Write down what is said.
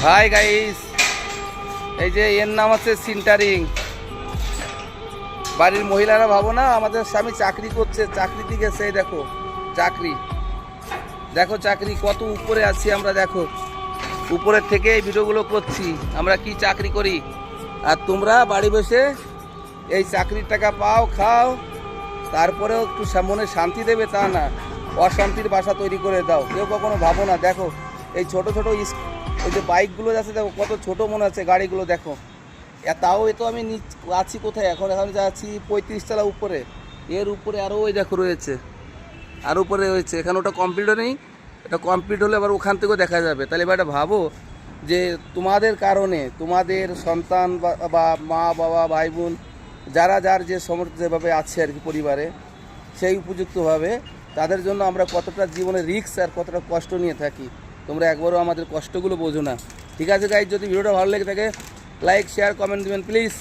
Hi guys, এই যে এর নাম হচ্ছে সিন্টারিং। বাড়ির মহিলারা ভাবো না আমাদের স্বামী চাকরি করছে, চাকরিতে গেছে। এই দেখো চাকরি, দেখো চাকরি কত উপরে আছি আমরা। দেখো উপরের থেকে এই ভিডিওগুলো করছি, আমরা কি চাকরি করি। আর তোমরা বাড়ি বসে এই চাকরির টাকা পাও, খাও, তারপরেও একটু মনে শান্তি দেবে তা না, অশান্তির বাসা তৈরি করে দাও। কেউ কখনো ভাবো না। দেখো এই ছোট ছোট ওই যে বাইকগুলো যাচ্ছে, দেখো কত ছোট মনে হচ্ছে গাড়িগুলো। দেখো তাও এ তো আমি আছি কোথায় এখন, এখন যাচ্ছি 35 তলা উপরে। এর উপরে আরও ওই দেখো রয়েছে, আর উপরে রয়েছে। এখানে ওটা কমপ্লিট নেই, এটা কমপ্লিট হলে আবার ওখান থেকেও দেখা যাবে। তাহলে এবার এটা ভাবো যে তোমাদের কারণে তোমাদের সন্তান বা মা বাবা ভাই বোন যারা যার যে সমর্থ যেভাবে আছে আর কি পরিবারে, সেই উপযুক্তভাবে তাদের জন্য আমরা কতটা জীবনে রিস্ক আর কতটা কষ্ট নিয়ে থাকি। তোমরা একবারও আমাদের কষ্টগুলো বোঝো না। ঠিক আছে গাইজ, যদি ভিডিওটা ভালো লেগে থাকে লাইক শেয়ার কমেন্ট দিবেন প্লিজ।